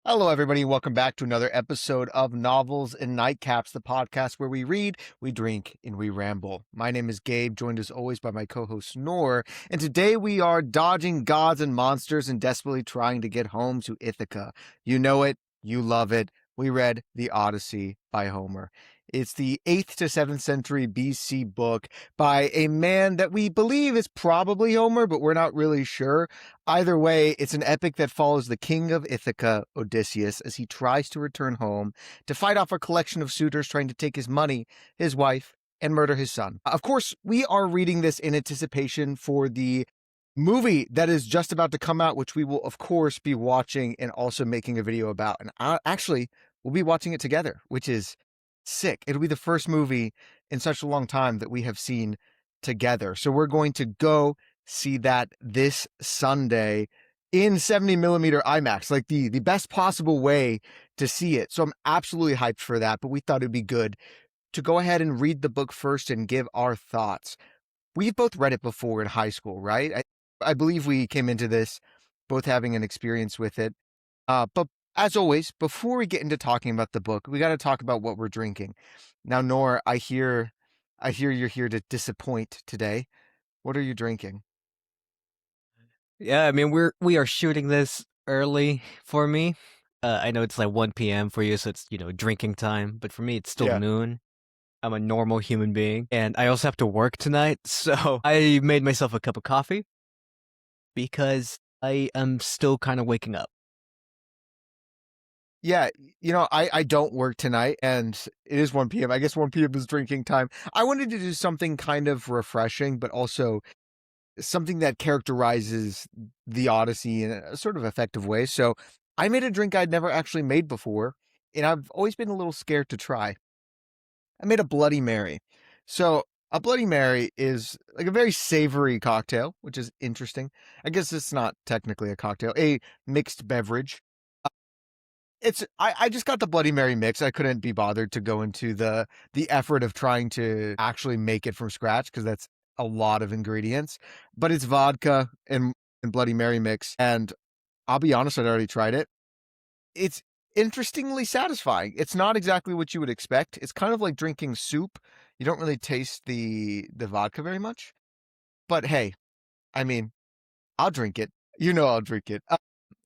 Hello, everybody. Welcome back to another episode of Novels and Nightcaps, the podcast where we read, we drink, and we ramble. My name is Gabe, joined as always by my co-host Noor, and today we are dodging gods and monsters and desperately trying to get home to Ithaca. You know it, you love it. We read The Odyssey by Homer. It's the 8th to 7th century BC book by a man that we believe is probably Homer, but we're not really sure. Either way, it's an epic that follows the king of Ithaca, Odysseus, as he tries to return home to fight off a collection of suitors trying to take his money, his wife, and murder his son. Of course, we are reading this in anticipation for the movie that is just about to come out, which we will, of course, be watching and also making a video about. And actually, we'll be watching it together, which is sick. It'll be the first movie in such a long time that we have seen together. So we're going to go see that this Sunday in 70 millimeter IMAX, like the best possible way to see it. So I'm absolutely hyped for that, but we thought it'd be good to go ahead and read the book first and give our thoughts. We've both read it before in high school, right? I believe we came into this both having an experience with it. But as always, before we get into talking about the book, we got to talk about what we're drinking. Now, Nor, I hear you're here to disappoint today. What are you drinking? Yeah, I mean we are shooting this early for me. I know it's like 1 p.m. for you, so it's drinking time. But for me, it's still Yeah. noon. I'm a normal human being, and I also have to work tonight, so I made myself a cup of coffee because I am still kind of waking up. Yeah, I don't work tonight and it is 1 p.m. I guess 1 p.m. is drinking time. I wanted to do something kind of refreshing, but also something that characterizes the Odyssey in a sort of effective way. So I made a drink I'd never actually made before, and I've always been a little scared to try. I made a Bloody Mary. So a Bloody Mary is like a very savory cocktail, which is interesting. I guess it's not technically a cocktail, a mixed beverage. I just got the Bloody Mary mix. I couldn't be bothered to go into the effort of trying to actually make it from scratch because that's a lot of ingredients. But it's vodka and Bloody Mary mix, and I'll be honest, I'd already tried it. It's interestingly satisfying. It's not exactly what you would expect. It's kind of like drinking soup. You don't really taste the vodka very much. But hey, I mean, I'll drink it. I'll drink it.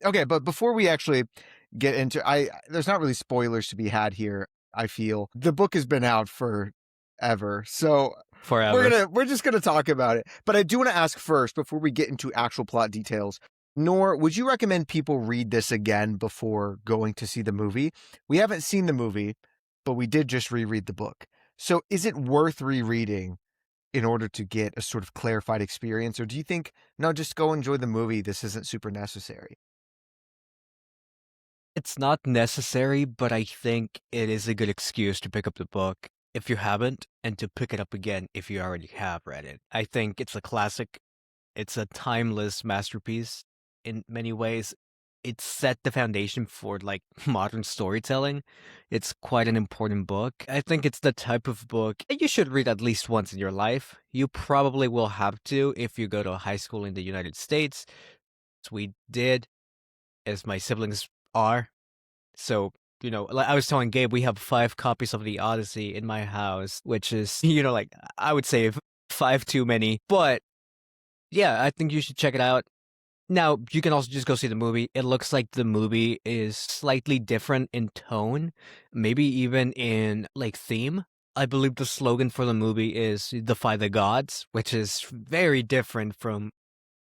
Okay, but before we actually get into there's not really spoilers to be had here, I feel. The book has been out forever. So Forever. we're just gonna talk about it. But I do want to ask first, before we get into actual plot details, Nor, would you recommend people read this again before going to see the movie? We haven't seen the movie, but we did just reread the book. So is it worth rereading in order to get a sort of clarified experience? Or do you think, no, just go enjoy the movie, this isn't super necessary? It's not necessary, but I think it is a good excuse to pick up the book if you haven't, and to pick it up again if you already have read it. I think it's a classic. It's a timeless masterpiece in many ways. It set the foundation for like modern storytelling. It's quite an important book. I think it's the type of book you should read at least once in your life. You probably will have to if you go to high school in the United States. As we did, as my siblings are. So, like I was telling Gabe, we have 5 copies of the Odyssey in my house, which is, like I would say 5 too many. But yeah, I think you should check it out. Now, you can also just go see the movie. It looks like the movie is slightly different in tone, maybe even in like theme. I believe the slogan for the movie is Defy the Gods, which is very different from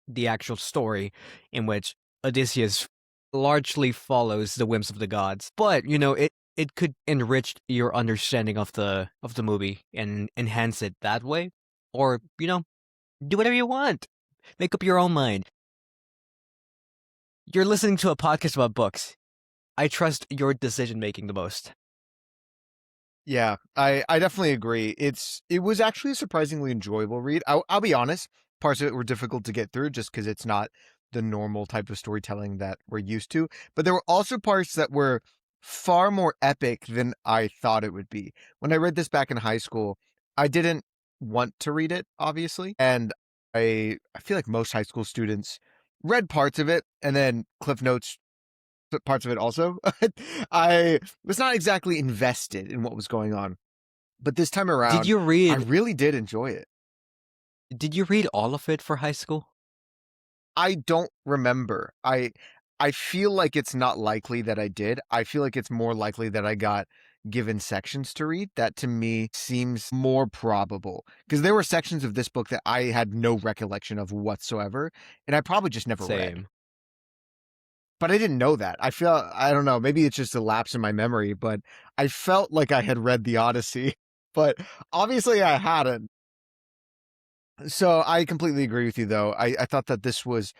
the actual story, in which Odysseus largely follows the whims of the gods. But, it could enrich your understanding of the movie and enhance it that way. Or, do whatever you want. Make up your own mind. You're listening to a podcast about books. I trust your decision making the most. Yeah, I definitely agree. It was actually a surprisingly enjoyable read. I'll be honest, parts of it were difficult to get through just because it's not the normal type of storytelling that we're used to. But there were also parts that were far more epic than I thought it would be. When I read this back in high school, I didn't want to read it, obviously, and I feel like most high school students read parts of it and then Cliff Notes parts of it also. I was not exactly invested in what was going on, but this time Did around, you I read really did enjoy it. did you read all of it for high school? I don't remember. I feel like it's not likely that I did. I feel like it's more likely that I got given sections to read. That to me seems more probable because there were sections of this book that I had no recollection of whatsoever, and I probably just never read. Same. But I didn't know that. I don't know, maybe it's just a lapse in my memory, but I felt like I had read the Odyssey, but obviously I hadn't. So I completely agree with you, though. I thought that this was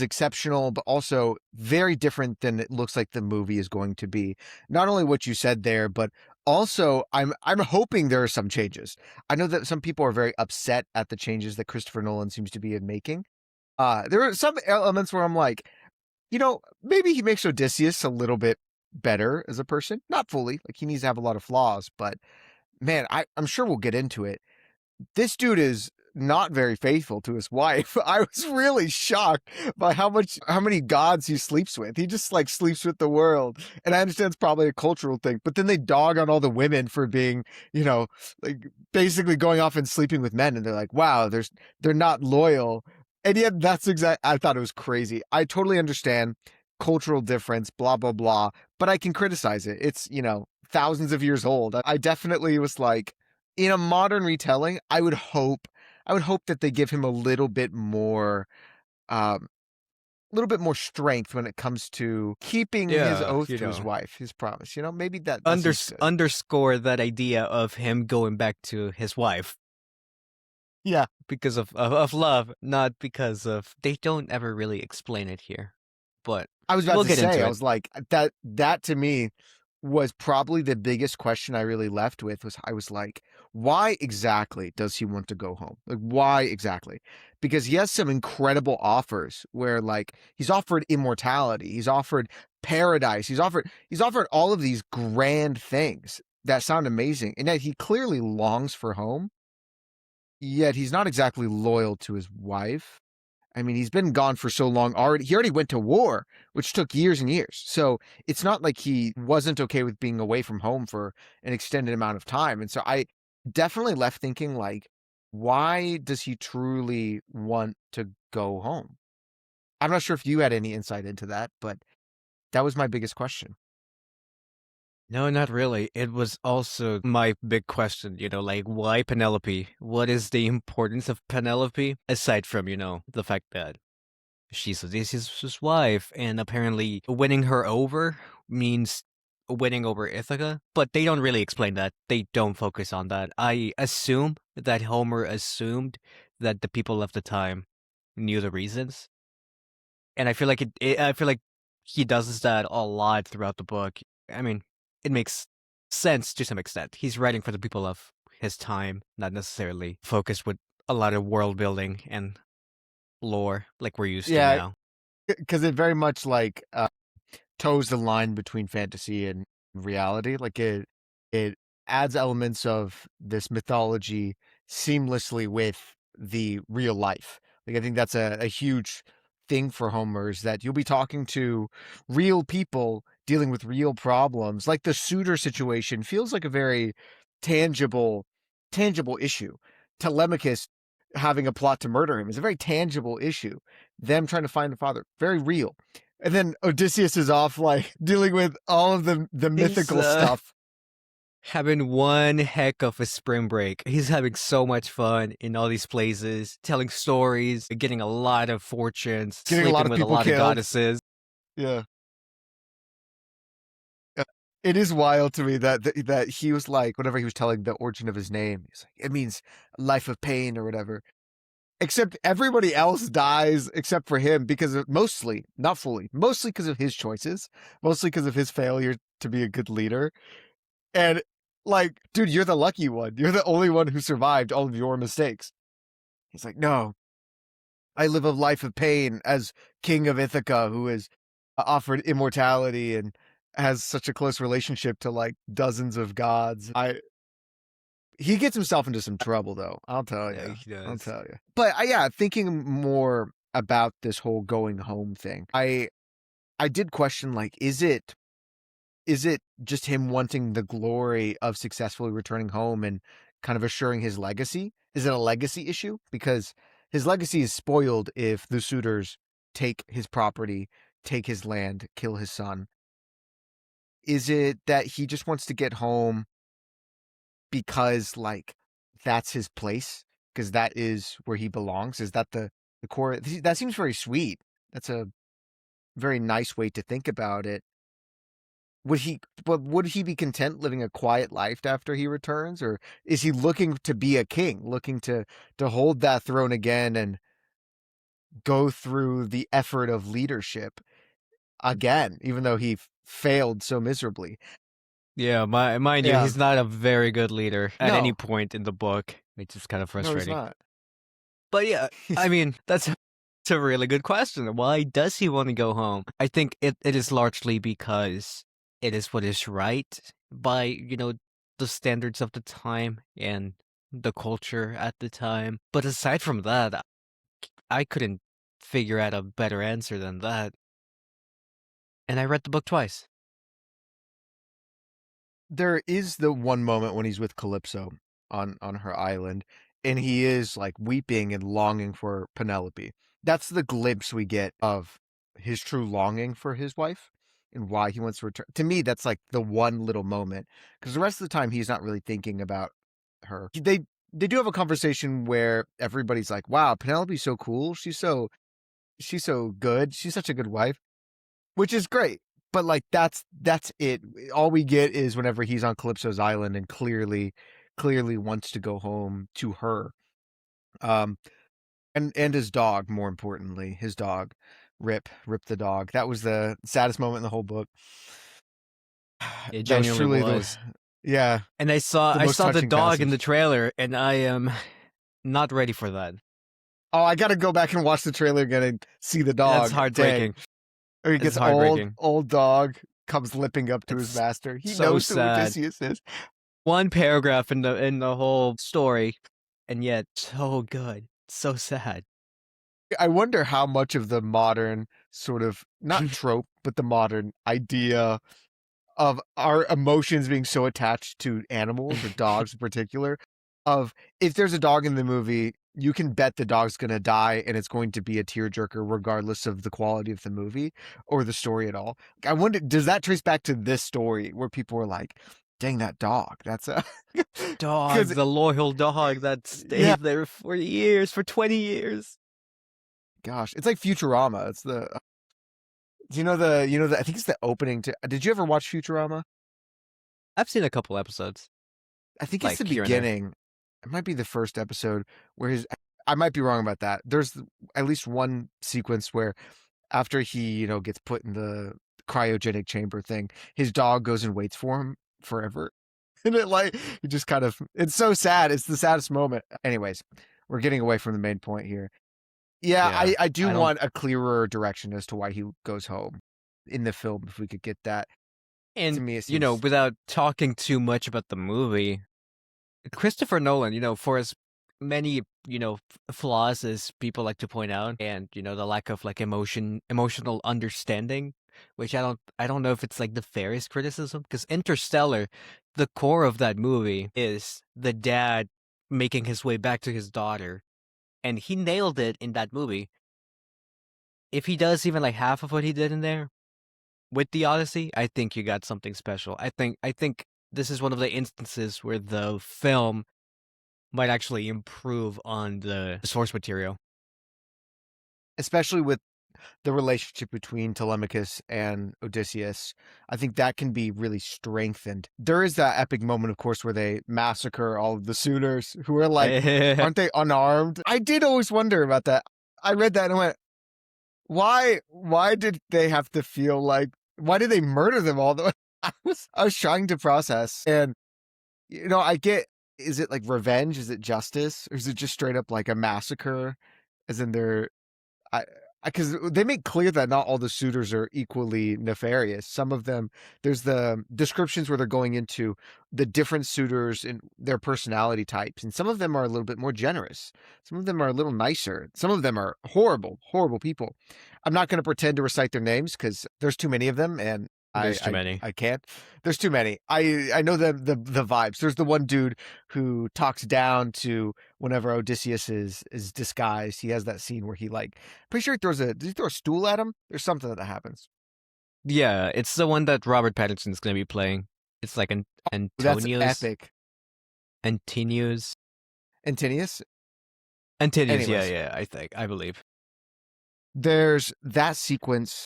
exceptional, but also very different than it looks like the movie is going to be. Not only what you said there, but also I'm hoping there are some changes. I know that some people are very upset at the changes that Christopher Nolan seems to be making. There are some elements where I'm like, maybe he makes Odysseus a little bit better as a person. Not fully, like he needs to have a lot of flaws, but man, I'm sure we'll get into it. This dude is not very faithful to his wife. I was really shocked by how many gods he sleeps with. He just like sleeps with the world. And I understand it's probably a cultural thing, but then they dog on all the women for being, like basically going off and sleeping with men, and they're like, wow, they're not loyal. And yet I thought it was crazy. I totally understand cultural difference, blah blah blah, but I can criticize it. It's, thousands of years old. I definitely was like, in a modern retelling, I would hope that they give him um, a little bit more strength when it comes to keeping his Yeah, oath to his wife, his promise. Maybe that seems good. underscore that idea of him going back to his wife Yeah, because of love, not because of they don't ever really explain it here. But I was about we'll to get say, into I it. was like, that to me was probably the biggest question I really left with. I was like, why exactly does he want to go home? Like, why exactly? Because he has some incredible offers where like he's offered immortality, he's offered paradise, he's offered all of these grand things that sound amazing. And yet he clearly longs for home, yet he's not exactly loyal to his wife. I mean, he's been gone for so long already. He already went to war, which took years and years. So it's not like he wasn't okay with being away from home for an extended amount of time. And so I definitely left thinking, like, why does he truly want to go home? I'm not sure if you had any insight into that, but that was my biggest question. No, not really. It was also my big question, like why Penelope? What is the importance of Penelope aside from, the fact that she's Odysseus' wife and apparently winning her over means winning over Ithaca, but they don't really explain that. They don't focus on that. I assume that Homer assumed that the people of the time knew the reasons, and I feel like I feel like he does that a lot throughout the book. I mean, it makes sense to some extent. He's writing for the people of his time, not necessarily focused with a lot of world building and lore like we're used to Yeah, now. because it very much like toes the line between fantasy and reality. Like it adds elements of this mythology seamlessly with the real life. Like I think that's a huge thing for Homer is that you'll be talking to real people dealing with real problems. Like the suitor situation feels like a very tangible, tangible issue. Telemachus having a plot to murder him is a very tangible issue. Them trying to find a father, very real. And then Odysseus is off like dealing with all of the He's mythical stuff, having one heck of a spring break. He's having so much fun in all these places, telling stories, getting a lot of fortunes, getting a lot sleeping of with a people lot of killed. goddesses. Yeah. It is wild to me that he was like, whenever he was telling the origin of his name, he's like, it means life of pain or whatever. Except everybody else dies except for him because of mostly, not fully, mostly because of his choices, mostly because of his failure to be a good leader. And like, dude, you're the lucky one. You're the only one who survived all of your mistakes. He's like, no, I live a life of pain as king of Ithaca, who is offered immortality and has such a close relationship to like dozens of gods. He gets himself into some trouble though. I'll tell Yeah, you. he I'll does. tell you. But yeah, thinking more about this whole going home thing. I did question, like, is it just him wanting the glory of successfully returning home and kind of assuring his legacy? Is it a legacy issue? Because his legacy is spoiled if the suitors take his property, take his land, kill his son. Is it that he just wants to get home because, like, that's his place? Because that is where he belongs? Is that the core? That seems very sweet. That's a very nice way to think about it. Would he be content living a quiet life after he returns, or is he looking to be a king, looking to hold that throne again and go through the effort of leadership again, even though he failed so miserably? Yeah, mind you, Yeah, he's not a very good leader at any no, point in the book, which is kind of no, he's frustrating. not. But yeah, I He's mean, that's it's a really good question. Why does he want to go home? I think it is largely because it is what is right by, the standards of the time and the culture at the time. But aside from that, I couldn't figure out a better answer than that. And I read the book twice. there is the one moment when he's with Calypso on her island, and he is like weeping and longing for Penelope. That's the glimpse we get of his true longing for his wife and why he wants to return. To me, that's like the one little moment, because the rest of the time he's not really thinking about her. They do have a conversation where everybody's like, "Wow, Penelope's so cool. She's so good. She's such a good wife." Which is great. But like that's it. All we get is whenever he's on Calypso's island and clearly wants to go home to her. Um and his dog, more importantly, his dog, Rip the dog. That was the saddest moment in the whole book. It That was genuinely truly the was. yeah, And I saw the I most saw the touching dog in the passage. trailer, and I am not ready for that. Oh, I got to go back and watch the trailer again and see the That's dog. Dang. heartbreaking. Or he It's gets old, heartbreaking. old dog comes limping up to his It's master. He so knows who sad. Odysseus is. One paragraph in the whole story, and yet so good, so sad. I wonder how much of the modern sort of not trope, but the modern idea of our emotions being so attached to animals or dogs in particular, of if there's a dog in the movie, you can bet the dog's going to die and it's going to be a tearjerker regardless of the quality of the movie or the story at all. I wonder, does that trace back to this story where people were like, dang, that dog, that's a. Dog, Because, the loyal dog that yeah, stayed there for years, for 20 years. gosh, it's like Futurama. It's the. I think it's the opening to. Did you ever watch Futurama? I've seen a couple episodes, I think it's the like here and there. beginning. It might be the first episode where I might be wrong about that. There's at least one sequence where after he, gets put in the cryogenic chamber thing, his dog goes and waits for him forever. And he just kind of, it's so sad. It's the saddest moment. Anyways, we're getting away from the main point here. Yeah, Yeah, I do I don't. want a clearer direction as to why he goes home in the film, if we could get that. To And, me, it seems. without talking too much about the movie, Christopher Nolan, for as many, flaws as people like to point out, and, the lack of like emotional understanding, which I don't know if it's like the fairest criticism, because Interstellar, the core of that movie is the dad making his way back to his daughter, and he nailed it in that movie. If he does even like half of what he did in there with the Odyssey, I think you got something special. I think this is one of the instances where the film might actually improve on the source material. Especially with the relationship between Telemachus and Odysseus. I think that can be really strengthened. There is that epic moment, of course, where they massacre all of the suitors who are like, aren't they unarmed? I did always wonder about that. I read that and went, why did they have to feel like, why did they murder them all? I was trying to process. And, I get, is it like revenge? Is it justice? Or is it just straight up like a massacre? As in I because they make clear that not all the suitors are equally nefarious. Some of them, there's the descriptions where they're going into the different suitors and their personality types, and some of them are a little bit more generous. Some of them are a little nicer. Some of them are horrible, horrible people. I'm not going to pretend to recite their names because there's too many of them, and There's too many. I can't. There's too many. I know the vibes. There's the one dude who talks down to whenever Odysseus is disguised. He has that scene where he like, pretty sure does he throw a stool at him? There's something that happens. Yeah, it's the one that Robert Pattinson's gonna be playing. It's like an That's Antonius. epic. Antinius. Antinius. Antinius, Anyways. yeah, I believe. There's that sequence,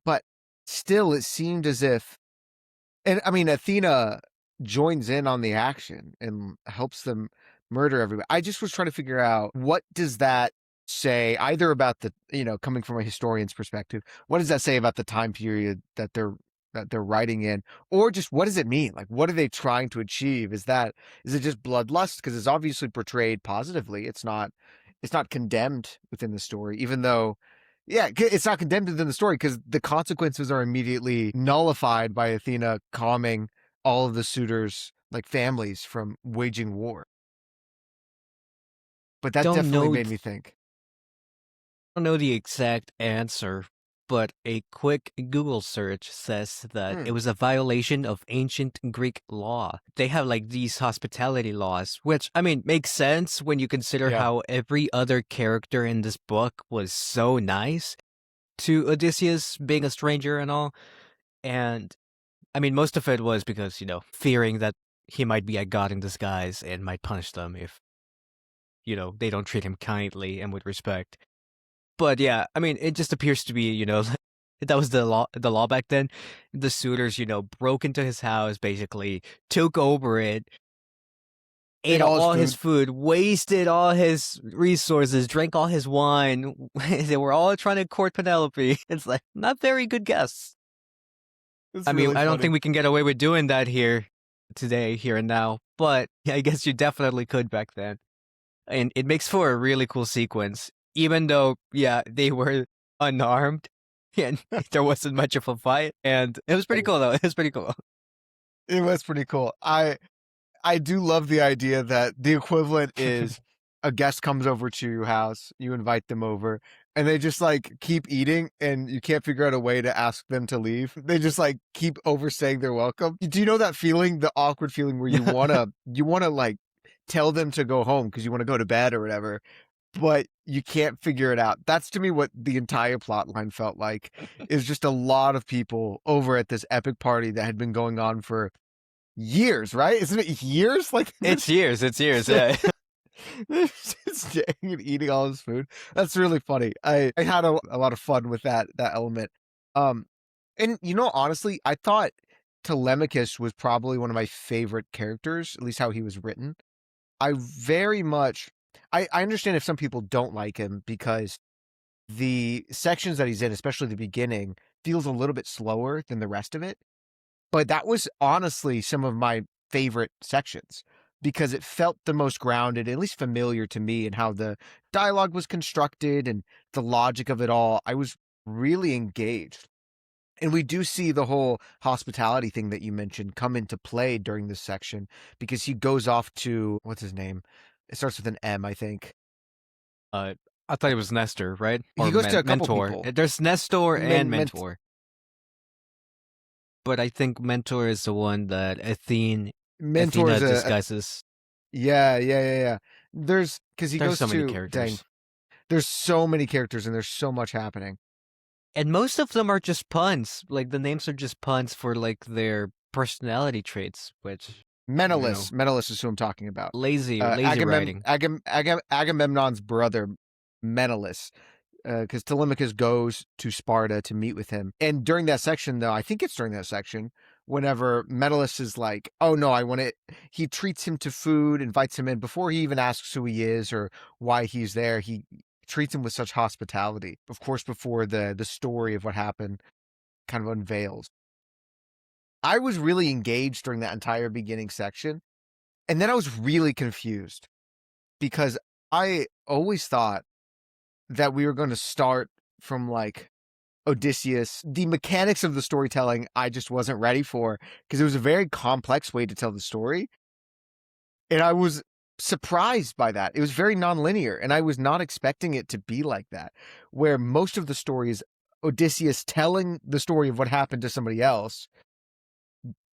but still it seemed as if, and I mean, Athena joins in on the action and helps them murder everybody. I just was trying to figure out, what does that say either about the, coming from a historian's perspective, what does that say about the time period that they're writing in, or just what does it mean? Like, what are they trying to achieve? Is it just bloodlust? Because it's obviously portrayed positively. It's not condemned within the story, even though, yeah, it's not condemned within the story because the consequences are immediately nullified by Athena calming all of the suitors, like families, from waging war. But that Don't definitely know made me think. don't know the exact answer, but a quick Google search says that it was a violation of ancient Greek law. They have like these hospitality laws, which, I mean, makes sense when you consider Yeah. how every other character in this book was so nice to Odysseus being a stranger and all. And I mean, most of it was because, fearing that he might be a god in disguise and might punish them if, they don't treat him kindly and with respect. But yeah, I mean, it just appears to be, that was the law back then. The suitors, broke into his house, basically took over it, ate all his food, wasted all his resources, drank all his wine. They were all trying to court Penelope. It's like, not very good guests. I mean, I don't think we can get away with doing that here today, here and now, but I guess you definitely could back then. And it makes for a really cool sequence, even though, yeah, they were unarmed and there wasn't much of a fight. And it was pretty cool, though. It was pretty cool. It was pretty cool. I do love the idea that the equivalent is a guest comes over to your house, you invite them over, and they just like keep eating and you can't figure out a way to ask them to leave. They just like keep overstaying their welcome. Do you know that feeling, the awkward feeling where you wanna like tell them to go home because you want to go to bed or whatever, but you can't figure it out? That's to me what the entire plot line felt like. Is just a lot of people over at this epic party that had been going on for years, right? Isn't it years? Like, It's years, yeah. they're just staying and eating all his food. That's really funny. I had a lot of fun with that element. And honestly, I thought Telemachus was probably one of my favorite characters, at least how he was written. I very much, I understand if some people don't like him because the sections that he's in, especially the beginning, feels a little bit slower than the rest of it. But that was honestly some of my favorite sections because it felt the most grounded, at least familiar to me, and how the dialogue was constructed and the logic of it all. I was really engaged. And we do see the whole hospitality thing that you mentioned come into play during this section because he goes off to, what's his name? It starts with an M, I think. I thought it was Nestor, right? He goes to a couple Mentor. people. There's Nestor and Ment- Mentor. But I think Mentor is the one that Athena disguises. Yeah. Because he There's goes so many to, characters. dang, there's so many characters and there's so much happening. And most of them are just puns. Like, the names are just puns for, like, their personality traits, which... Menelaus. Menelaus is who I'm talking about. Lazy writing. Agamemnon's brother, Menelaus. Because Telemachus goes to Sparta to meet with him. And during that section, though, I think it's during that section, whenever Menelaus is like, oh no, he treats him to food, invites him in before he even asks who he is or why he's there. He treats him with such hospitality, of course, before the story of what happened kind of unveils. I was really engaged during that entire beginning section. And then I was really confused because I always thought that we were going to start from like Odysseus. The mechanics of the storytelling I just wasn't ready for because it was a very complex way to tell the story. And I was surprised by that. It was very nonlinear, and I was not expecting it to be like that, where most of the story is Odysseus telling the story of what happened to somebody else.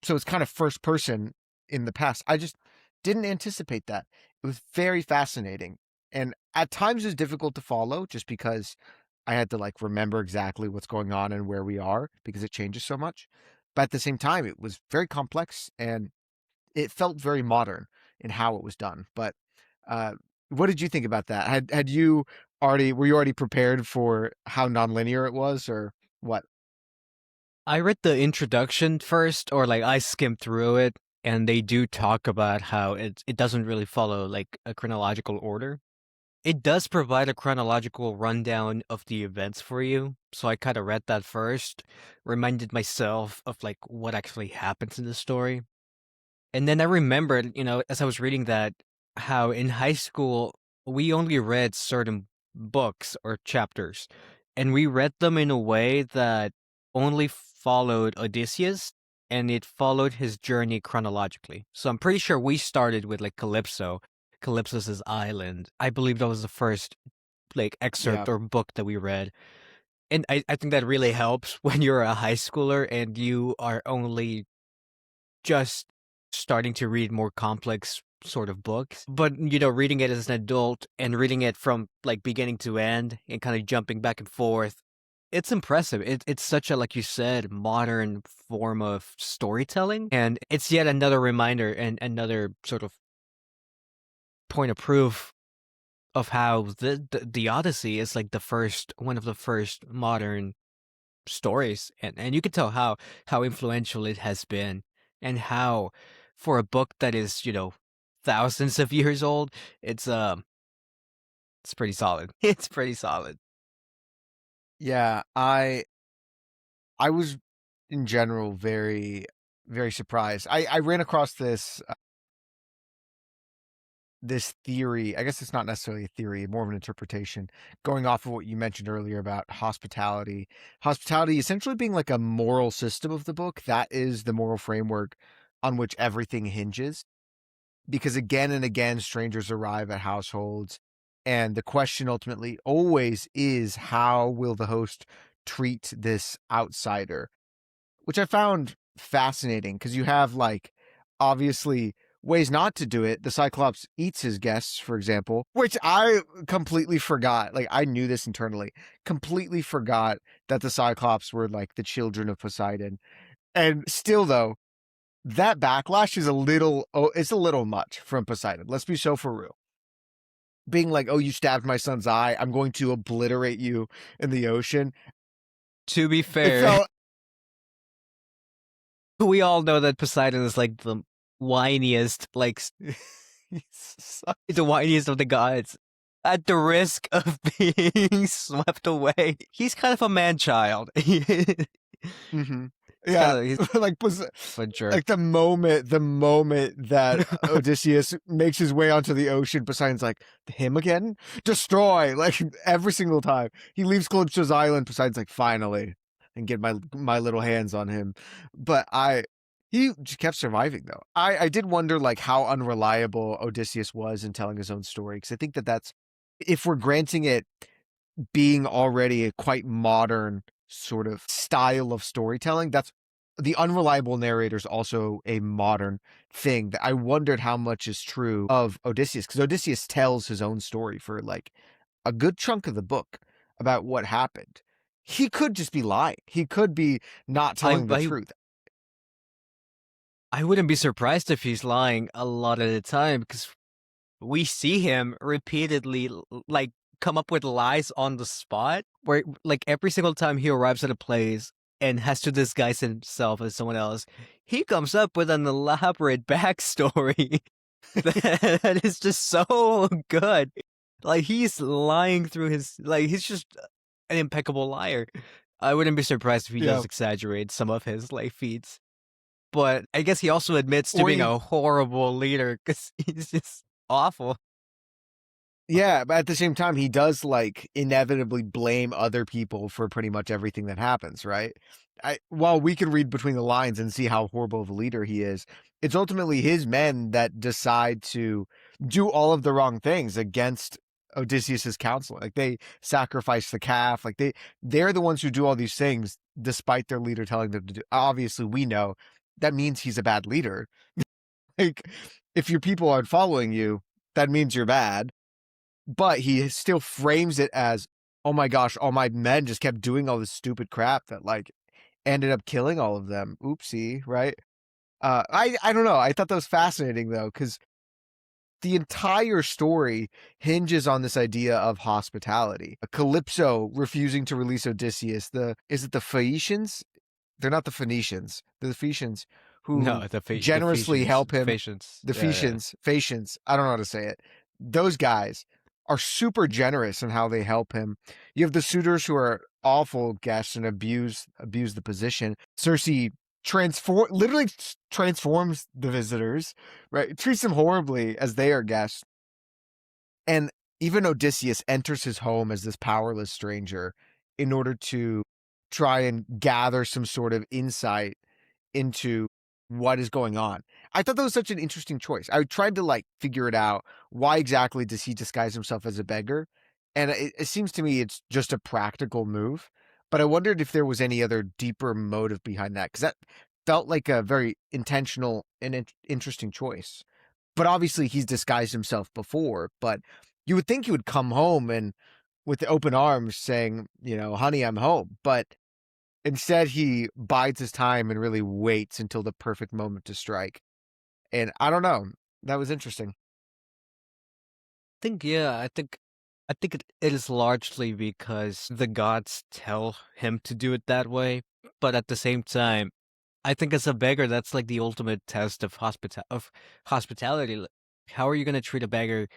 So it's kind of first person in the past. I just didn't anticipate that. It was very fascinating. And at times it was difficult to follow just because I had to like remember exactly what's going on and where we are because it changes so much. But at the same time, it was very complex and it felt very modern in how it was done. But uh, what did you think about that? Had you were you already prepared for how nonlinear it was, or what? I read the introduction first, or like I skimmed through it, and they do talk about how it doesn't really follow like a chronological order. It does provide a chronological rundown of the events for you, so I kind of read that first, reminded myself of like what actually happens in the story. And then I remembered, as I was reading that, how in high school we only read certain books or chapters, and we read them in a way that only followed Odysseus and it followed his journey chronologically. So I'm pretty sure we started with like Calypso's island. I believe that was the first like Yeah. excerpt or book that we read. And I think that really helps when you're a high schooler and you are only just starting to read more complex sort of books. But, reading it as an adult and reading it from like beginning to end and kind of jumping back and forth, it's impressive. It's such a, like you said, modern form of storytelling. And it's yet another reminder and another sort of point of proof of how the Odyssey is like one of the first modern stories, and you can tell how influential it has been, and how for a book that is thousands of years old, it's pretty solid. It's pretty solid. Yeah, I was in general very very surprised. I ran across this theory. I guess it's not necessarily a theory, more of an interpretation, going off of what you mentioned earlier about hospitality. Hospitality essentially being like a moral system of the book. That is the moral framework on which everything hinges. Because again and again, strangers arrive at households. And the question ultimately always is, how will the host treat this outsider? Which I found fascinating because you have like obviously ways not to do it. The Cyclops eats his guests, for example, which I completely forgot. Like I knew this internally, completely forgot that the Cyclops were like the children of Poseidon. And still though, that backlash is it's a little much from Poseidon. Let's be so for real. Being like, oh, you stabbed my son's eye, I'm going to obliterate you in the ocean. To be It fair, felt we all know that Poseidon is like the whiniest, like the whiniest of the gods. At the risk of being swept away, he's kind of a man child. It's mm-hmm. kind Yeah, of he's like a jerk. like the moment that Odysseus makes his way onto the ocean, Poseidon's like, him again? Destroy! Like every single time. He leaves Calypso's island, Poseidon's like, finally, and get my little hands on him. But he just kept surviving though. I did wonder like how unreliable Odysseus was in telling his own story. Because I think that's, if we're granting it being already a quite modern sort of style of storytelling, that's the unreliable narrator is also a modern thing. That I wondered how much is true of Odysseus, because Odysseus tells his own story for like a good chunk of the book about what happened. He could just be lying. He could be not I, telling the I truth. I wouldn't be surprised if he's lying a lot of the time because we see him repeatedly like come up with lies on the spot where like every single time he arrives at a place and has to disguise himself as someone else, he comes up with an elaborate backstory that is just so good. Like he's lying through he's just an impeccable liar. I wouldn't be surprised if he Yeah. does exaggerate some of his life feats. But I guess he also admits to Or being even a horrible leader because he's just awful. Yeah, but at the same time, he does like inevitably blame other people for pretty much everything that happens, right? While we can read between the lines and see how horrible of a leader he is, it's ultimately his men that decide to do all of the wrong things against Odysseus's counsel. Like they sacrifice the calf, like they're the ones who do all these things despite their leader telling them to do. Obviously, we know that means he's a bad leader. Like if your people aren't following you, that means you're bad, but he still frames it as, oh my gosh, all my men just kept doing all this stupid crap that like ended up killing all of them. Oopsie, right? I don't know. I thought that was fascinating though, because the entire story hinges on this idea of hospitality. Calypso refusing to release Odysseus. Is it the Phaeacians? They're not the Phoenicians. They're the Phaeacians who No, the generously help him. Phaeacians. The Yeah, yeah. Phaeacians. I don't know how to say it. Those guys are super generous in how they help him. You have the suitors who are awful guests and abuse the position. Cersei literally transforms the visitors, right? Treats them horribly as they are guests. And even Odysseus enters his home as this powerless stranger in order to try and gather some sort of insight into what is going on. I thought that was such an interesting choice. I tried to like figure it out. Why exactly does he disguise himself as a beggar? And it seems to me it's just a practical move. But I wondered if there was any other deeper motive behind that, because that felt like a very intentional and interesting choice. But obviously he's disguised himself before. But you would think he would come home and with the open arms saying, honey, I'm home. But instead, he bides his time and really waits until the perfect moment to strike. And I don't know. That was interesting. Think yeah, I think it is largely because the gods tell him to do it that way, but at the same time, I think as a beggar, that's like the ultimate test of hospitality. How are you going to treat a beggar?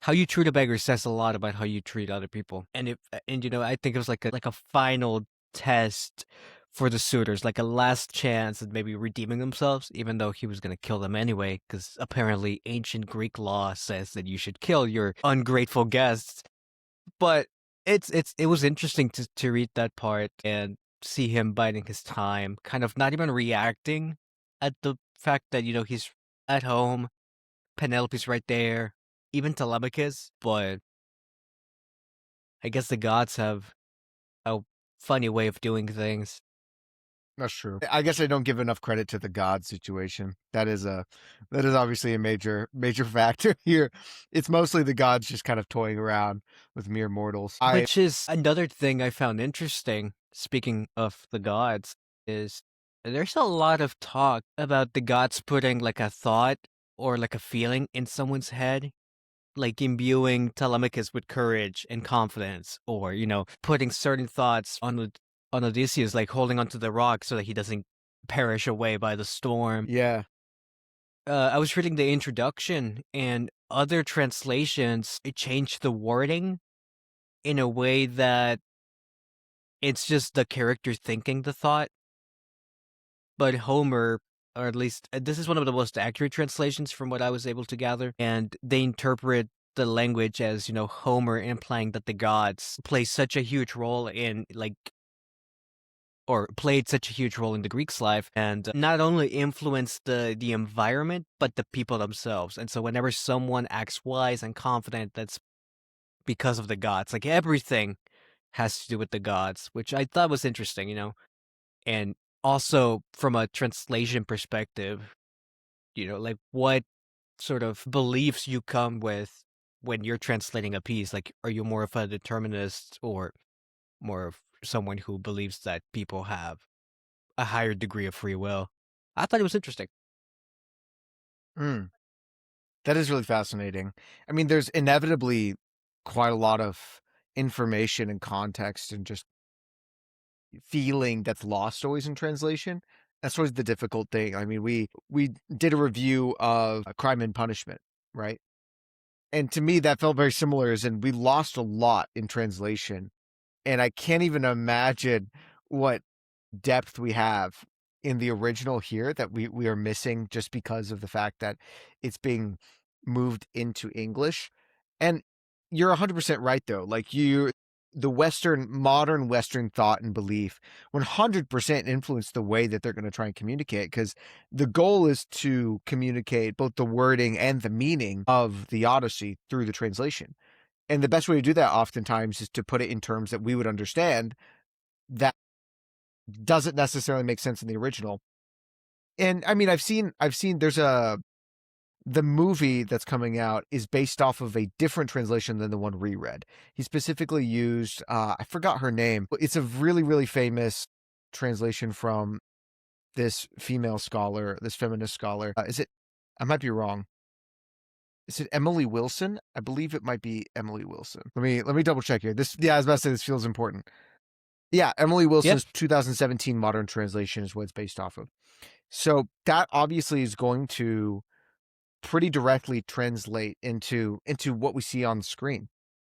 How you treat a beggar says a lot about how you treat other people. And I think it was like a final test for the suitors, like a last chance at maybe redeeming themselves, even though he was going to kill them anyway, because apparently ancient Greek law says that you should kill your ungrateful guests. But it was interesting to read that part and see him biding his time, kind of not even reacting at the fact that he's at home, Penelope's right there, even Telemachus. But I guess the gods have a funny way of doing things. That's true. I guess I don't give enough credit to the God situation. That is obviously a major factor here. It's mostly the gods just kind of toying around with mere mortals. Which is another thing I found interesting, speaking of the gods, is there's a lot of talk about the gods putting like a thought or like a feeling in someone's head, like imbuing Telemachus with courage and confidence, or, putting certain thoughts on Odysseus, like holding onto the rock so that he doesn't perish away by the storm. Yeah, I was reading the introduction, and other translations, it changed the wording in a way that it's just the character thinking the thought, but Homer, or at least this is one of the most accurate translations from what I was able to gather, and they interpret the language as, Homer implying that the gods play such a huge role in or played such a huge role in the Greeks' life, and not only influenced the environment, but the people themselves. And so whenever someone acts wise and confident, that's because of the gods. Like everything has to do with the gods, which I thought was interesting, And also from a translation perspective, like what sort of beliefs you come with when you're translating a piece. Like, are you more of a determinist or more of someone who believes that people have a higher degree of free will? I thought it was interesting. mm, that is really fascinating. I mean, there's inevitably quite a lot of information and context and just feeling that's lost always in translation. That's always the difficult thing. I mean, we did a review of Crime and Punishment, right? And to me, that felt very similar. As in, we lost a lot in translation, and I can't even imagine what depth we have in the original here that we are missing just because of the fact that it's being moved into English. And you're 100% right though. Like the modern Western thought and belief 100% influence the way that they're going to try and communicate, because the goal is to communicate both the wording and the meaning of the Odyssey through the translation. And the best way to do that oftentimes is to put it in terms that we would understand that doesn't necessarily make sense in the original. And I mean, I've seen the movie that's coming out is based off of a different translation than the one we read. He specifically used, I forgot her name, but it's a really, really famous translation from this female scholar, this feminist scholar. I might be wrong. Is it Emily Wilson? I believe it might be Emily Wilson. Let me double check here. I was about to say this feels important. Yeah, Emily Wilson's 2017 modern translation is what it's based off of. So that obviously is going to pretty directly translate into what we see on the screen.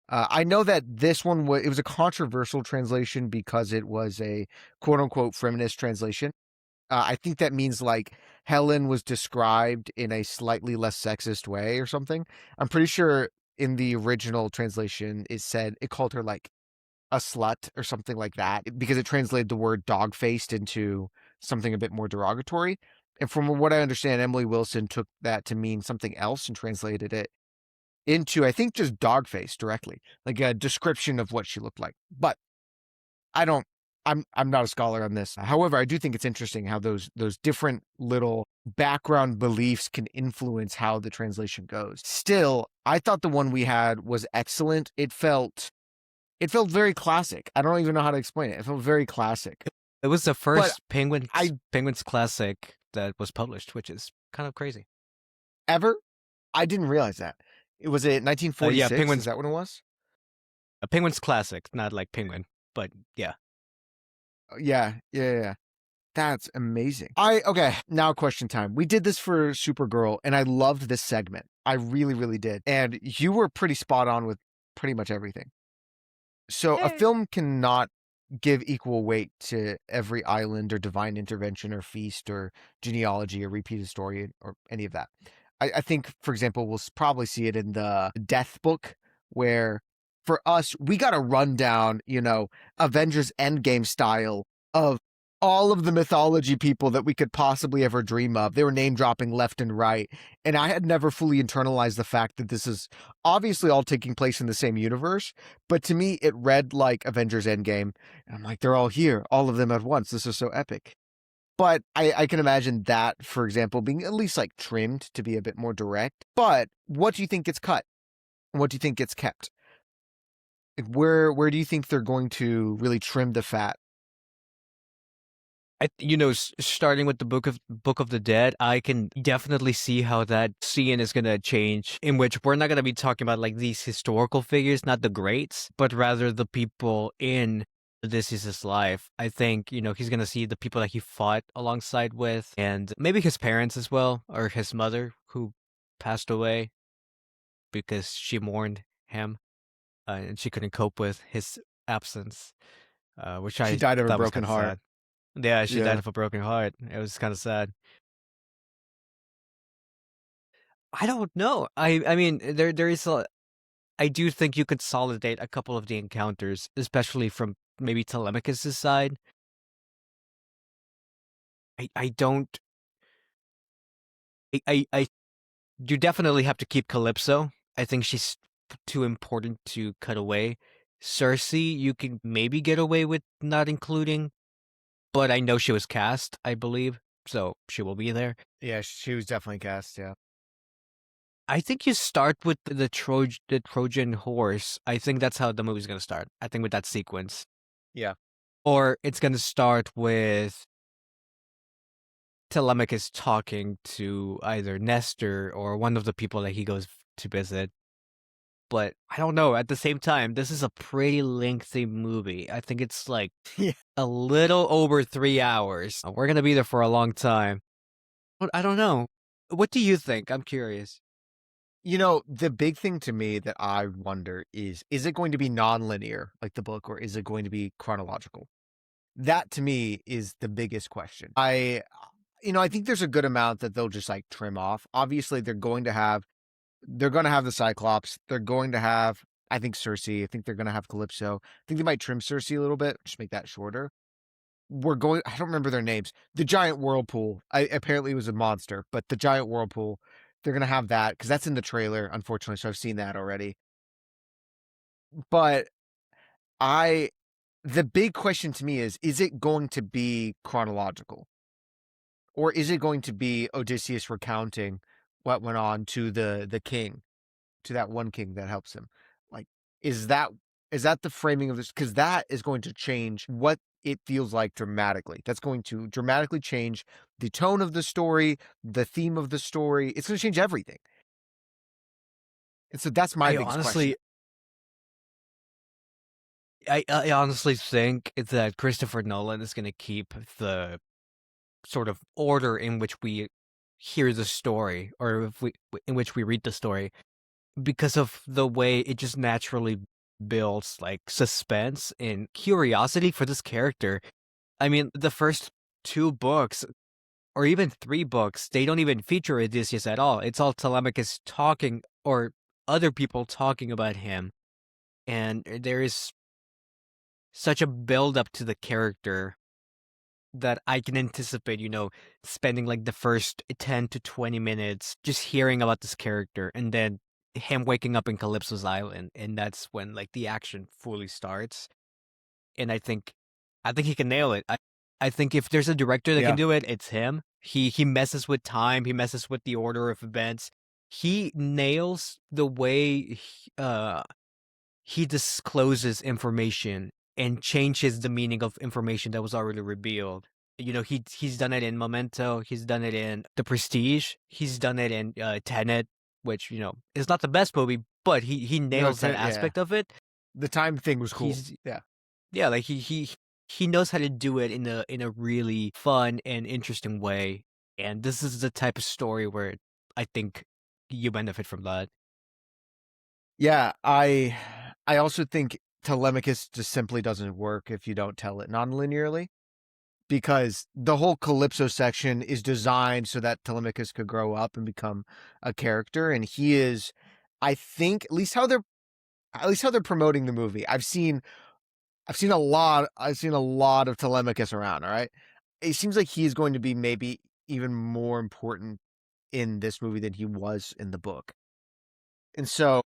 I know that this one it was a controversial translation because it was a quote unquote feminist translation. I think that means like Helen was described in a slightly less sexist way or something. I'm pretty sure in the original translation it called her like a slut or something like that, because it translated the word dog faced into something a bit more derogatory. And from what I understand, Emily Wilson took that to mean something else and translated it into, I think, just dog face directly, like a description of what she looked like. But I don't, I'm not a scholar on this. However, I do think it's interesting how those different little background beliefs can influence how the translation goes. Still, I thought the one we had was excellent. It felt very classic. I don't even know how to explain it. It felt very classic. It was the first Penguins classic that was published, which is kind of crazy. Ever? I didn't realize that. It was it 1946? Yeah, Penguins. Is that what it was? A Penguins classic, not like Penguin, but yeah. Yeah. That's amazing. Okay, now question time. We did this for Supergirl, and I loved this segment. I really, really did. And you were pretty spot on with pretty much everything. So a film cannot give equal weight to every island or divine intervention or feast or genealogy or repeated story or any of that. I think, for example, we'll probably see it in the Death Book, where for us, we got a rundown, Avengers Endgame style of all of the mythology people that we could possibly ever dream of. They were name dropping left and right. And I had never fully internalized the fact that this is obviously all taking place in the same universe. But to me, it read like Avengers Endgame. And I'm like, they're all here, all of them at once. This is so epic. But I can imagine that, for example, being at least like trimmed to be a bit more direct. But what do you think gets cut? What do you think gets kept? Like, where do you think they're going to really trim the fat? Starting with the Book of the Dead, I can definitely see how that scene is gonna change. In which we're not gonna be talking about like these historical figures, not the greats, but rather the people in This Is His Life. I think he's gonna see the people that he fought alongside with, and maybe his parents as well, or his mother who passed away because she mourned him, and she couldn't cope with his absence, which She I died of a thought was broken kind of heart. sad. Yeah, she died Yeah. of a broken heart. It was kind of sad. I don't know. I mean, there is a. I do think you could consolidate a couple of the encounters, especially from maybe Telemachus' side. I don't. I you definitely have to keep Calypso. I think she's too important to cut away. Cersei, you can maybe get away with not including, but I know she was cast, I believe, so she will be there. Yeah, she was definitely cast, yeah. I think you start with the Trojan horse. I think that's how the movie's gonna start. I think with that sequence. Yeah. Or it's gonna start with Telemachus talking to either Nestor or one of the people that he goes to visit. But I don't know. At the same time, this is a pretty lengthy movie. I think it's like Yeah. a little over 3 hours. We're gonna be there for a long time. But I don't know. What do you think? I'm curious. The big thing to me that I wonder is it going to be non-linear like the book, or is it going to be chronological? That to me is the biggest question. I think there's a good amount that they'll just like trim off. Obviously, they're going to have the Cyclops. They're going to have I think Cersei. I think they're gonna have Calypso. I think they might trim Cersei a little bit, just make that shorter. I don't remember their names. The giant whirlpool. Apparently it was a monster, but the giant whirlpool. They're gonna have that because that's in the trailer, unfortunately. So I've seen that already. But I, the big question to me is it going to be chronological? Or is it going to be Odysseus recounting what went on to the king, to that one king that helps him? Like, is that is that the framing of this? Because that is going to change what it feels like dramatically. That's going to dramatically change the tone of the story, the theme of the story. It's going to change everything. And so that's my I biggest question. honestly, I honestly think that Christopher Nolan is going to keep the sort of order in which we hear the story, or if we in which we read the story, because of the way it just naturally builds like suspense and curiosity for this character. I mean, the first two books, or even three books, they don't even feature Odysseus at all. It's all Telemachus talking, or other people talking about him, and there is such a build up to the character that I can anticipate, spending like the first 10 to 20 minutes just hearing about this character, and then him waking up in Calypso's island, and that's when like the action fully starts. And I think he can nail it. I think if there's a director that can Yeah. do it, it's him. He messes with time, he messes with the order of events. He nails the way he discloses information and changes the meaning of information that was already revealed. He's done it in Memento. He's done it in The Prestige. He's done it in Tenet, which is not the best movie, but he No, nails that yeah. aspect of it. The time thing was cool. He's Yeah. Yeah, like he knows how to do it in a really fun and interesting way. And this is the type of story where I think you benefit from that. Yeah, I also think Telemachus just simply doesn't work if you don't tell it non-linearly, because the whole Calypso section is designed so that Telemachus could grow up and become a character, and he is, I think, at least how they're promoting the movie. I've seen a lot of Telemachus around, all right? It seems like he is going to be maybe even more important in this movie than he was in the book. And so,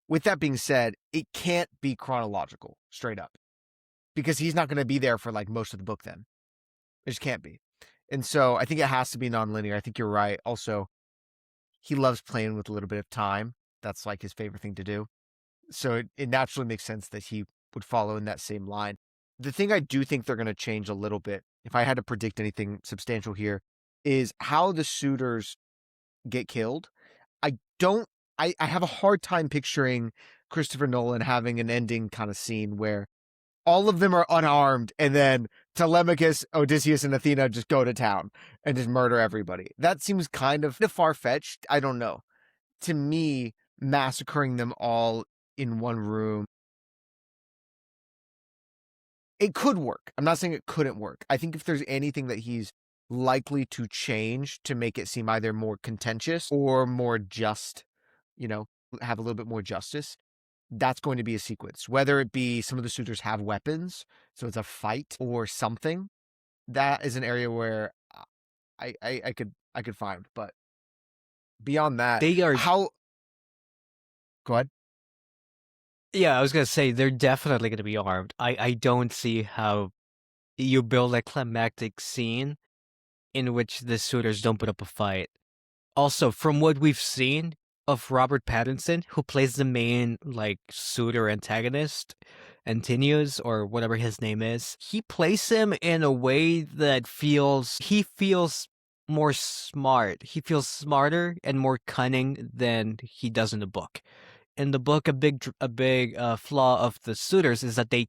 with that being said, it can't be chronological, straight up, because he's not going to be there for like most of the book then. It just can't be. And so I think it has to be nonlinear. I think you're right. Also, he loves playing with a little bit of time. That's like his favorite thing to do. So it naturally makes sense that he would follow in that same line. The thing I do think they're going to change a little bit, if I had to predict anything substantial here, is how the suitors get killed. I don't, I have a hard time picturing Christopher Nolan having an ending kind of scene where all of them are unarmed and then Telemachus, Odysseus, and Athena just go to town and just murder everybody. That seems kind of far fetched. I don't know. To me, massacring them all in one room, it could work. I'm not saying it couldn't work. I think if there's anything that he's likely to change to make it seem either more contentious or more just, you know, have a little bit more justice, that's going to be a sequence. Whether it be some of the suitors have weapons, so it's a fight or something, that is an area where I could find. But beyond that, They are how go ahead. Yeah, I was gonna say they're definitely gonna be armed. I don't see how you build a climactic scene in which the suitors don't put up a fight. Also, from what we've seen of Robert Pattinson, who plays the main like suitor antagonist, Antinius or whatever his name is, he plays him in a way that he feels more smart. He feels smarter and more cunning than he does in the book. In the book, a big flaw of the suitors is that they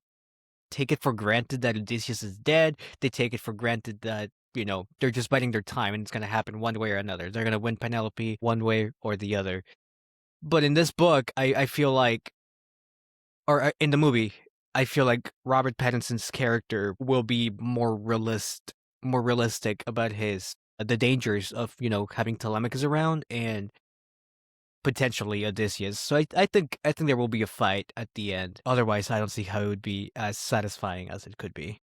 take it for granted that Odysseus is dead. They take it for granted that they're just biding their time and it's going to happen one way or another. They're going to win Penelope one way or the other. But in this book, I feel like, or in the movie, I feel like Robert Pattinson's character will be more realistic about his the dangers of having Telemachus around, and potentially Odysseus. So I think there will be a fight at the end. Otherwise, I don't see how it would be as satisfying as it could be.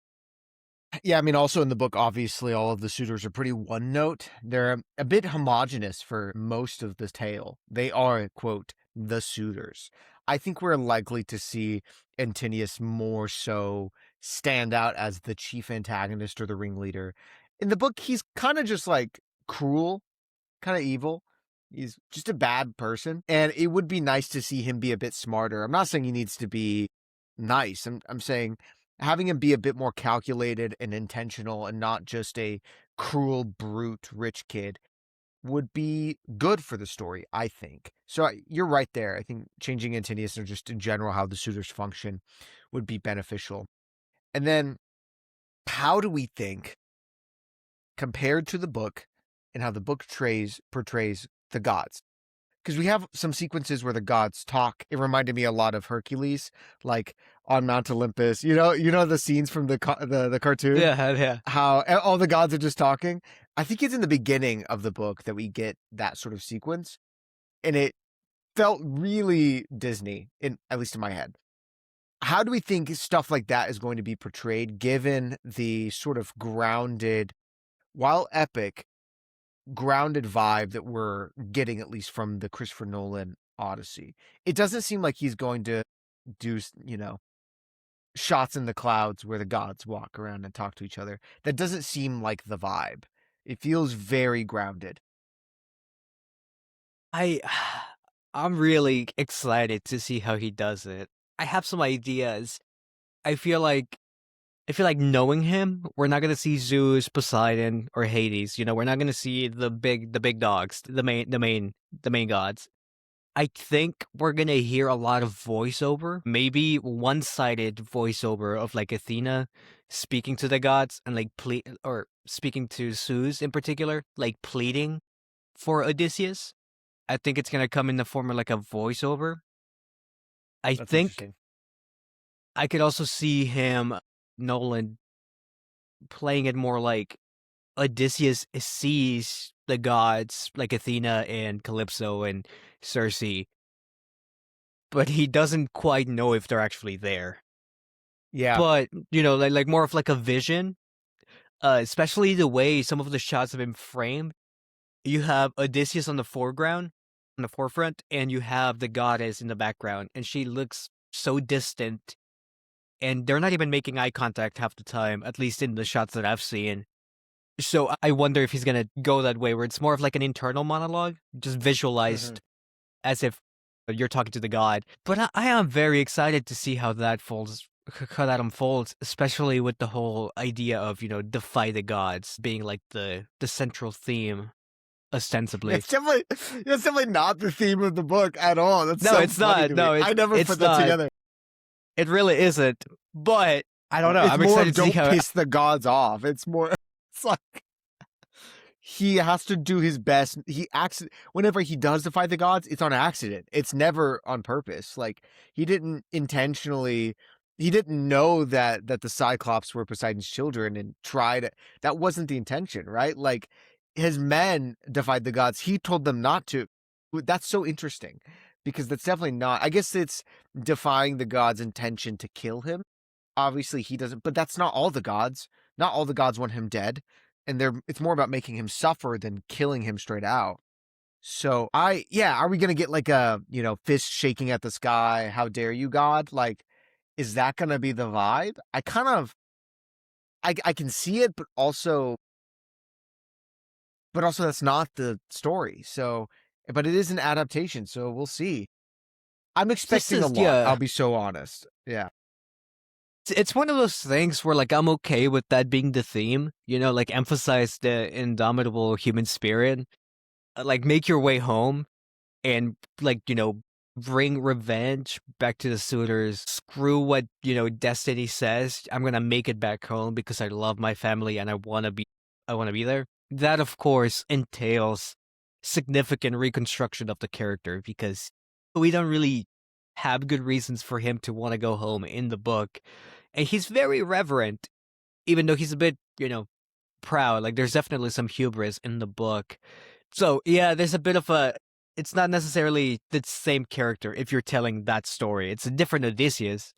Yeah, I mean, also in the book, obviously, all of the suitors are pretty one note. They're a bit homogenous for most of the tale. They are, quote, the suitors. I think we're likely to see Antinius more so stand out as the chief antagonist or the ringleader. In the book, he's kind of just like cruel, kind of evil. He's just a bad person. And it would be nice to see him be a bit smarter. I'm not saying he needs to be nice. I'm saying having him be a bit more calculated and intentional and not just a cruel, brute, rich kid would be good for the story, I think. So you're right there. I think changing Antinius or just in general how the suitors function would be beneficial. And then how do we think, compared to the book and how the book portrays the gods? Because we have some sequences where the gods talk. It reminded me a lot of Hercules, like on Mount Olympus. You know the scenes from the cartoon, Yeah, yeah. how all the gods are just talking. I think it's in the beginning of the book that we get that sort of sequence, and it felt really Disney, in at least in my head. How do we think stuff like that is going to be portrayed, given the sort of grounded, while epic, grounded vibe that we're getting, at least from the Christopher Nolan Odyssey? It doesn't seem like he's going to do, shots in the clouds where the gods walk around and talk to each other. That doesn't seem like the vibe. It feels very grounded. I I'm really excited to see how he does it. I have some ideas. I feel like I feel like knowing him, we're not gonna see Zeus, Poseidon, or Hades. We're not gonna see the big dogs, the main gods. I think we're gonna hear a lot of voiceover, maybe one-sided voiceover of like Athena speaking to the gods and like or speaking to Zeus in particular, like pleading for Odysseus. I think it's gonna come in the form of like a voiceover. I That's think interesting. I could also see him, Nolan, playing it more like Odysseus sees the gods like Athena and Calypso and Circe, but he doesn't quite know if they're actually there. Yeah. But like more of like a vision, especially the way some of the shots have been framed. You have Odysseus on the foreground, on the forefront, and you have the goddess in the background, and she looks so distant, and they're not even making eye contact half the time, at least in the shots that I've seen. So I wonder if he's gonna go that way, where it's more of like an internal monologue, just Hmm. visualized as if you're talking to the god. But I am very excited to see how that unfolds, especially with the whole idea of defy the gods being like the central theme, ostensibly. That's definitely not the theme of the book at all. That's No, so it's funny not. to me. No, I never it's put that not. together. It really isn't. But I don't know. It's I'm more of excited to see don't how. piss the gods off. It's more it's like he has to do his best. He acts whenever he does defy the gods, it's on accident. It's never on purpose. Like he didn't intentionally he didn't know that the Cyclops were Poseidon's children and tried that wasn't the intention, right? Like his men defied the gods. He told them not to. That's so interesting because that's definitely not. I guess it's defying the gods' intention to kill him. Obviously he doesn't, but that's not all the gods. Not all the gods want him dead, and it's more about making him suffer than killing him straight out. So are we gonna get like a fist shaking at the sky? How dare you, God? Like, is that gonna be the vibe? I can see it, but also that's not the story. So, but it is an adaptation, so we'll see. I'm This expecting a is lot. yeah. I'll be so honest. Yeah. It's one of those things where like I'm okay with that being the theme. Like emphasize the indomitable human spirit. Like make your way home and like bring revenge back to the suitors. Screw what destiny says. I'm gonna make it back home because I love my family and I want to be there. That of course entails significant reconstruction of the character because we don't really have good reasons for him to want to go home in the book, and he's very reverent, even though he's a bit proud. Like there's definitely some hubris in the book. So yeah, there's a bit of a it's not necessarily the same character if you're telling that story. It's a different Odysseus.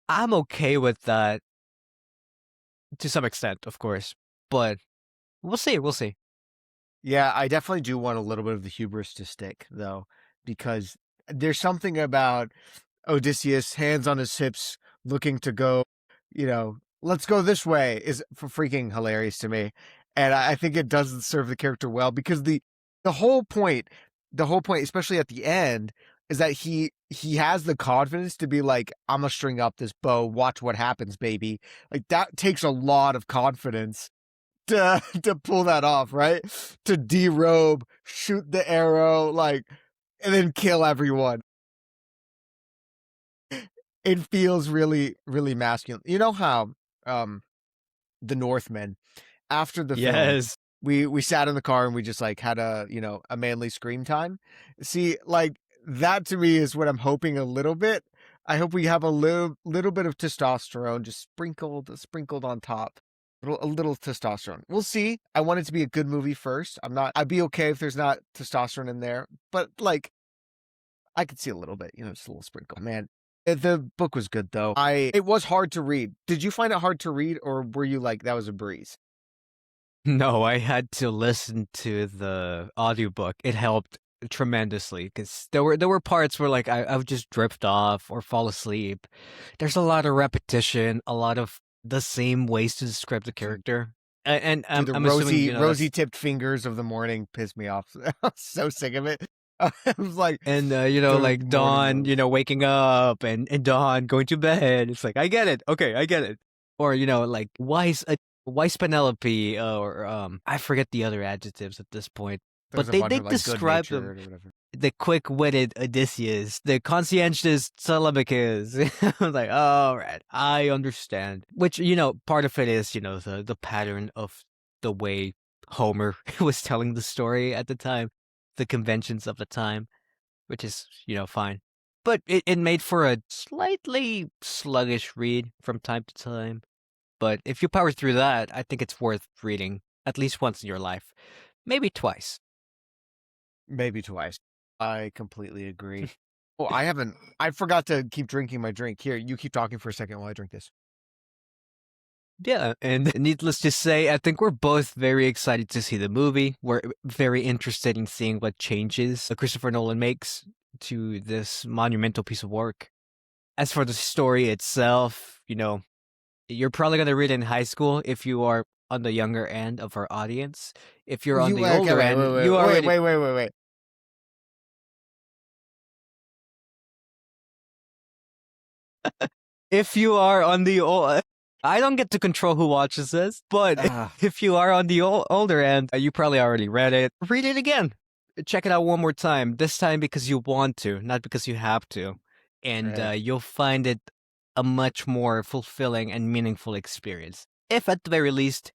I'm okay with that to some extent, of course, but we'll see. We'll see. Yeah, I definitely do want a little bit of the hubris to stick, though, because there's something about Odysseus, hands on his hips, looking to go, let's go this way, is freaking hilarious to me. And I think it doesn't serve the character well because the whole point, especially at the end, is that he has the confidence to be like, I'm gonna string up this bow, watch what happens, baby. Like that takes a lot of confidence to pull that off, right? To derobe, shoot the arrow, like, and then kill everyone. It feels really, really masculine. You know how the Northmen, after the film, Yes. we sat in the car and we just like had a manly scream time. See, like that to me is what I'm hoping a little bit. I hope we have a little bit of testosterone just sprinkled on top. A little testosterone. We'll see. I want it to be a good movie first. I'd be okay if there's not testosterone in there, but like I could see a little bit, just a little sprinkle. Man, the book was good though. It was hard to read. Did you find it hard to read, or were you like that was a breeze? No, I had to listen to the audiobook. It helped tremendously because there were parts where like I would just drift off or fall asleep. There's a lot of repetition, a lot of the same ways to describe the character. And The I'm assuming rosy tipped fingers of the morning pissed me off. I was so sick of it. I was like, and good like morning, Dawn, Rose. waking up and Dawn going to bed. It's like I get it. Okay, I get it. Or like wise Penelope or I forget the other adjectives at this point. There's But a they bunch of like good describe them, natured or whatever. the quick-witted Odysseus, the conscientious Telemachus. I'm like, all right, I understand. Which part of it is the pattern of the way Homer was telling the story at the time, the conventions of the time, which is fine. But it made for a slightly sluggish read from time to time. But if you power through that, I think it's worth reading at least once in your life, maybe twice. Maybe twice. I completely agree. Oh, I forgot to keep drinking my drink. Here, you keep talking for a second while I drink this. Yeah, and needless to say, I think we're both very excited to see the movie. We're very interested in seeing what changes Christopher Nolan makes to this monumental piece of work. As for the story itself, you're probably going to read it in high school if you are on the younger end of our audience. If you're on the older end, you already... Wait. If you are on the old... I don't get to control who watches this, but if you are on the older end, you probably already read it. Read it again. Check it out one more time. This time because you want to, not because you have to. And Right. you'll find it a much more fulfilling and meaningful experience. If at the very least,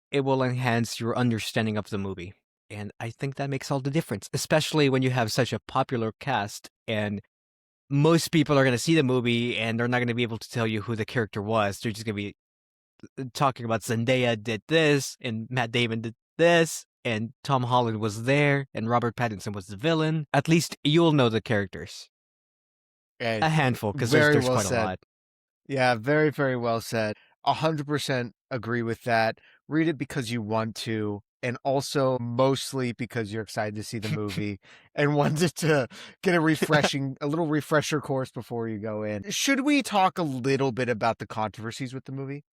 it will enhance your understanding of the movie. And I think that makes all the difference, especially when you have such a popular cast and most people are going to see the movie and they're not going to be able to tell you who the character was. They're just going to be talking about Zendaya did this and Matt Damon did this and Tom Holland was there and Robert Pattinson was the villain. At least you'll know the characters. A handful, because there's well quite said. a lot. Yeah, very, very well said. 100% agree with that. Read it because you want to, and also mostly because you're excited to see the movie and wanted to get a little refresher course before you go in. Should we talk a little bit about the controversies with the movie?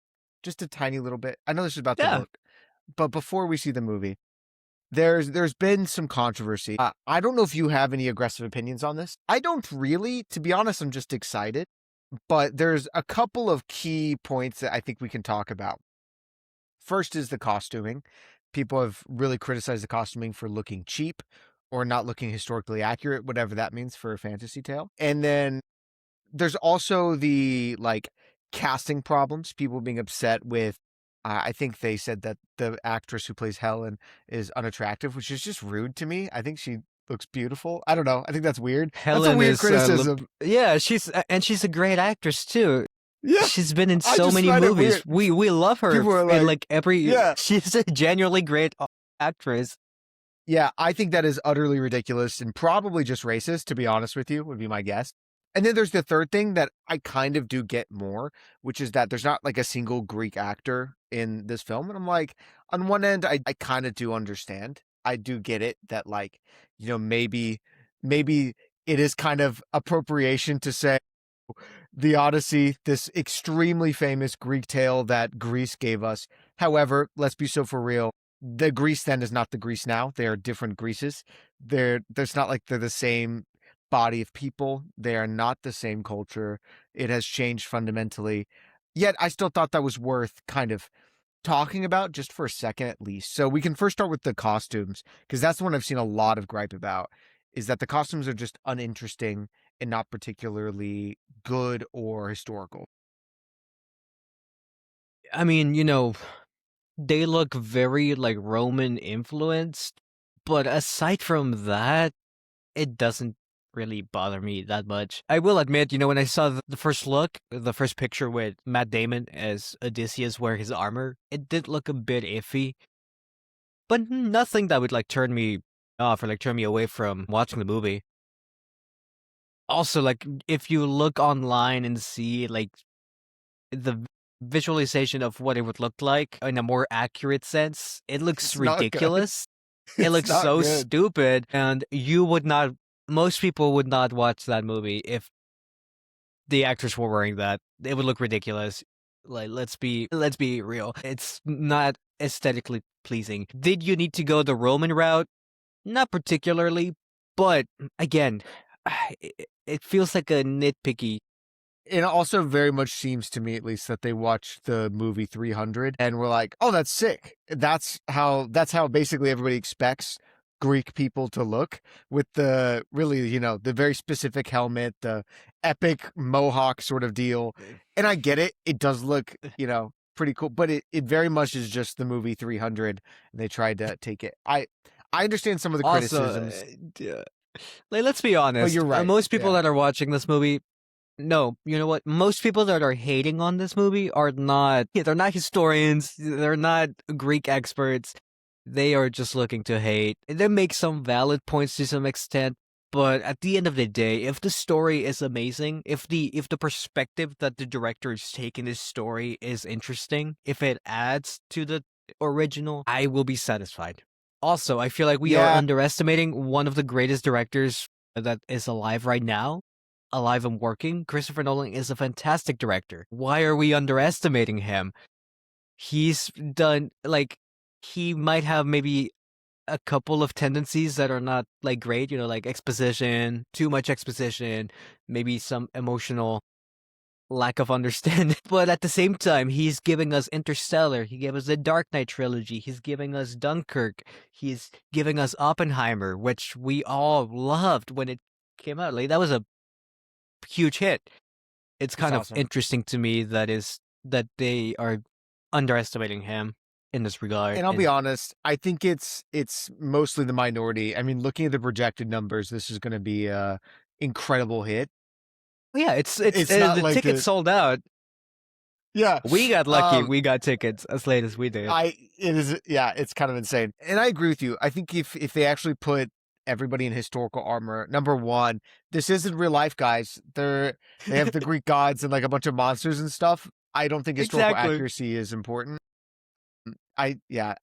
Just a tiny little bit. I know this is about the Yeah. book, but before we see the movie, there's been some controversy. I don't know if you have any aggressive opinions on this. I don't really. To be honest, I'm just excited. But there's a couple of key points that I think we can talk about. First is the costuming. People have really criticized the costuming for looking cheap or not looking historically accurate, whatever that means for a fantasy tale. And then there's also the casting problems, people being upset with I think they said that the actress who plays Helen is unattractive, which is just rude to me. I think she looks beautiful. I don't know. I think that's weird. That's a Helen weird is criticism. yeah, she's a great actress too. Yeah. She's been in I so just many find it movies. weird. We love her. People are And like, every yeah. she's a genuinely great actress. Yeah, I think that is utterly ridiculous and probably just racist, to be honest with you, would be my guess. And then there's the third thing that I kind of do get more, which is that there's not like a single Greek actor in this film. And I'm like, on one end, I kind of do understand. I do get it that like, maybe it is kind of appropriation to say the Odyssey, this extremely famous Greek tale that Greece gave us. However, let's be so for real. The Greece then is not the Greece now. They are different Greeces. There's not like they're the same body of people. They are not the same culture. It has changed fundamentally. Yet I still thought that was worth kind of talking about just for a second at least. So we can first start with the costumes, because that's the one I've seen a lot of gripe about, is that the costumes are just uninteresting and not particularly good or historical. I mean, they look very like Roman influenced, but aside from that, it doesn't really bother me that much. I will admit, when I saw the first look, the first picture with Matt Damon as Odysseus wearing his armor, it did look a bit iffy, but nothing that would like turn me off or like turn me away from watching the movie. Also, like if you look online and see like the visualization of what it would look like in a more accurate sense, it looks It's not good. ridiculous. It It's looks not so good. stupid, and most people would not watch that movie if the actors were wearing that. It would look ridiculous. Like, let's be real. It's not aesthetically pleasing. Did you need to go the Roman route? Not particularly, but again, it feels like a nitpicky. It also very much seems to me, at least, that they watched the movie 300 and were like, "Oh, that's sick." That's how basically everybody expects Greek people to look, with the really, the very specific helmet, the epic mohawk sort of deal. And I get it; it does look, pretty cool, but it very much is just the movie 300, and they tried to take it. I understand some of the Also, criticisms, like, let's be but honest. you're right. Most people Yeah, that are watching this movie, no, you know what? Most people that are hating on this movie are not. They're not historians. They're not Greek experts. They are just looking to hate. They make some valid points to some extent, but at the end of the day, if the story is amazing, if the perspective that the director is taking this story is interesting, if it adds to the original, I will be satisfied. Also, I feel like we are yeah. underestimating one of the greatest directors that is alive right now, alive and working. Christopher Nolan is a fantastic director. Why are we underestimating him? He's done like he might have maybe a couple of tendencies that are not like great, like exposition, too much exposition, maybe some emotional lack of understanding. But at the same time, he's giving us Interstellar. He gave us the Dark Knight trilogy. He's giving us Dunkirk. He's giving us Oppenheimer, which we all loved when it came out. Like that was a huge hit. It's It's kind of awesome. interesting to me that they are underestimating him in this regard. And I'll be And honest, I think it's mostly the minority. I mean, looking at the projected numbers, this is going to be a incredible hit. yeah, it's It's not the like tickets a sold out. yeah. We got lucky. Um We got tickets as late as we did. it is, yeah, it's kind of insane. And I agree with you. I think if they actually put everybody in historical armor, number one, this isn't real life, guys. They have the Greek gods and like a bunch of monsters and stuff. I don't think historical Exactly. accuracy is important. I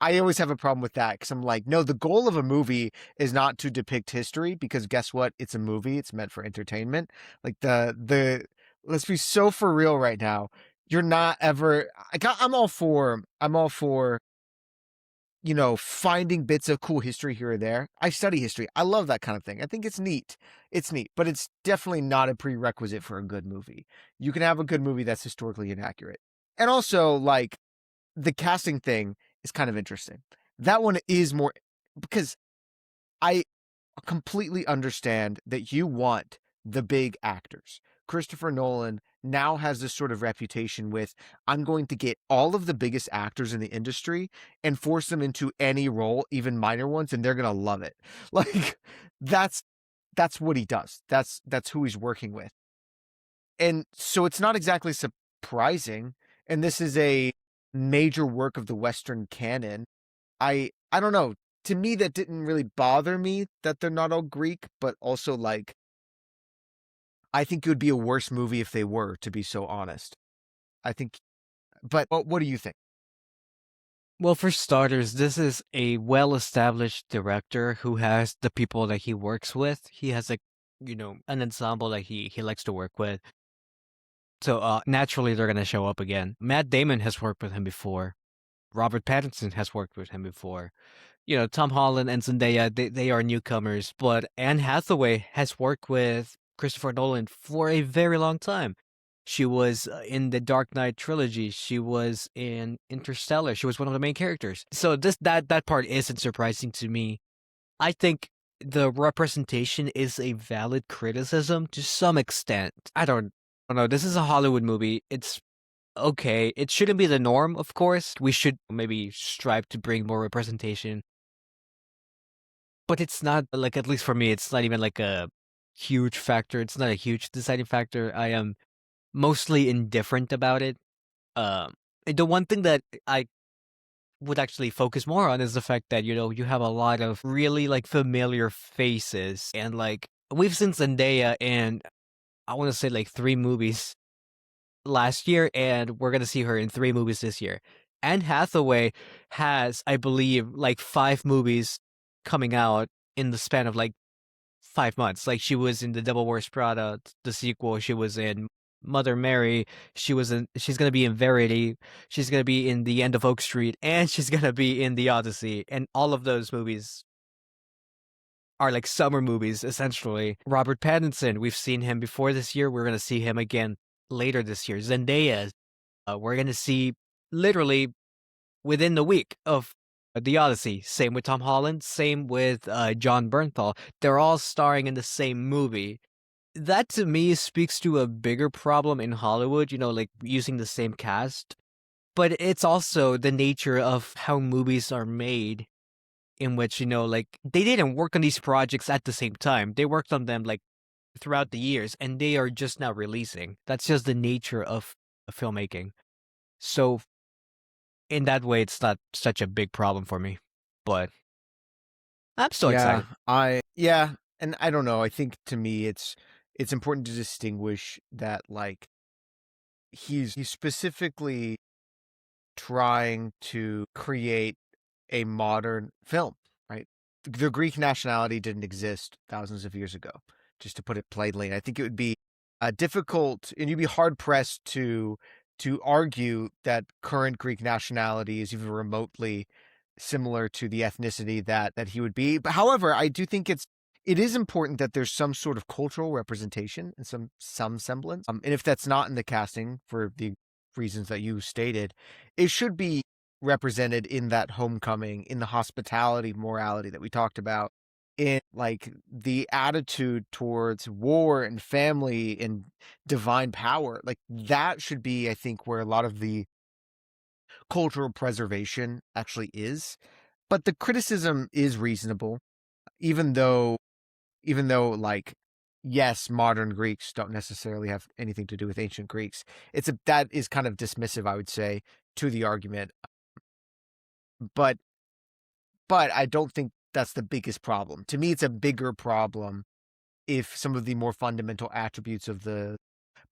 always have a problem with that, because I'm like, no, the goal of a movie is not to depict history, because guess what? It's a movie. It's meant for entertainment. Like the let's be so for real right now. You're not ever. I'm all for finding bits of cool history here or there. I study history. I love that kind of thing. I think it's neat. It's neat, but it's definitely not a prerequisite for a good movie. You can have a good movie that's historically inaccurate. And also, like, the casting thing is kind of interesting. That one is more, because I completely understand that you want the big actors. Christopher Nolan now has this sort of reputation with, I'm going to get all of the biggest actors in the industry and force them into any role, even minor ones, and they're going to love it. Like, that's that's what he does. That's who he's working with. And so it's not exactly surprising, and this is a major work of the Western canon. I don't know. to me, that didn't really bother me that they're not all Greek, but also, like, I think it would be a worse movie if they were, to be so honest. I think, but what do you think? Well, for starters, this is a well-established director who has the people that he works with. He has an ensemble that he likes to work with. So naturally they're gonna show up again. Matt Damon has worked with him before. Robert Pattinson has worked with him before. Tom Holland and Zendaya, they are newcomers, but Anne Hathaway has worked with Christopher Nolan for a very long time. She was in the Dark Knight trilogy. She was in Interstellar. She was one of the main characters. So that part isn't surprising to me. I think the representation is a valid criticism to some extent. I don't know. This is a Hollywood movie. It's okay. It shouldn't be the norm, of course. We should maybe strive to bring more representation. But it's not like, at least for me, it's not even like a huge factor. It's not a huge deciding factor. I am mostly indifferent about it. And the one thing that I would actually focus more on is the fact that, you have a lot of really like familiar faces. And like we've seen Zendaya in, I want to say like 3 movies last year, and we're gonna see her in 3 movies this year. Anne Hathaway has, I believe, like 5 movies coming out in the span of like 5 months. Like she was in The Devil Wears Prada, the sequel. She was in Mother Mary. She's gonna be in Verity. She's gonna be in The End of Oak Street, and she's gonna be in The Odyssey. And all of those movies are like summer movies, essentially. Robert Pattinson, we've seen him before this year. We're gonna see him again later this year. Zendaya, we're gonna see literally within the week of The Odyssey. Same with Tom Holland. Same with John Bernthal. They're all starring in the same movie. That to me speaks to a bigger problem in Hollywood. Like using the same cast. But it's also the nature of how movies are made, in which like they didn't work on these projects at the same time. They worked on them like throughout the years, and they are just now releasing. That's just the nature of filmmaking. So in that way, it's not such a big problem for me. But I'm still Yeah, excited. and I don't know. I think to me, it's important to distinguish that, like, he's specifically trying to create a modern film, right? The Greek nationality didn't exist thousands of years ago, just to put it plainly. And I think it would be difficult, and you'd be hard pressed to argue that current Greek nationality is even remotely similar to the ethnicity that he would be. But however, I do think it is important that there's some sort of cultural representation and some semblance. And if that's not in the casting for the reasons that you stated, it should be represented in that homecoming, in the hospitality morality that we talked about, in like the attitude towards war and family and divine power. Like that should be, I think, where a lot of the cultural preservation actually is. But the criticism is reasonable, even though like, yes, modern Greeks don't necessarily have anything to do with ancient Greeks. That is kind of dismissive, I would say, to the argument. But I don't think that's the biggest problem. To me, it's a bigger problem if some of the more fundamental attributes of the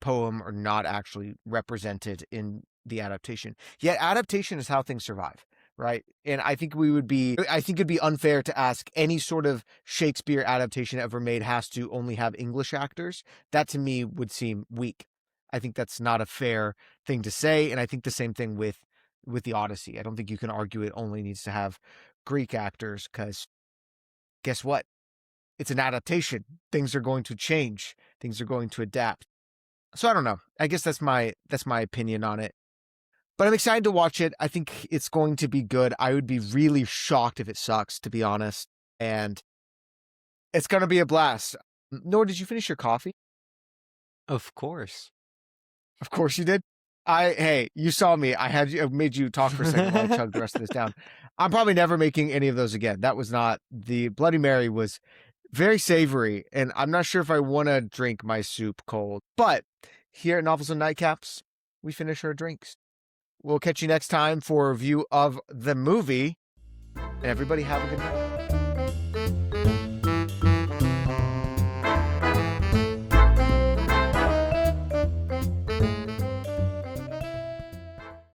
poem are not actually represented in the adaptation. Yet adaptation is how things survive, right? And I think it'd be unfair to ask any sort of Shakespeare adaptation ever made has to only have English actors. That to me would seem weak. I think that's not a fair thing to say, and I think the same thing with the Odyssey. I don't think you can argue it only needs to have Greek actors, because guess what? It's an adaptation. Things are going to change. Things are going to adapt. So I don't know. I guess that's my opinion on it. But I'm excited to watch it. I think it's going to be good. I would be really shocked if it sucks, to be honest. And it's going to be a blast. Nor, did you finish your coffee? Of course. Of course you did. Hey, you saw me. I made you talk for a second while I chugged the rest of this down. I'm probably never making any of those again. That was not, the Bloody Mary was very savory, and I'm not sure if I want to drink my soup cold. But here at Novels and Nightcaps, we finish our drinks. We'll catch you next time for a review of the movie And everybody have a good night.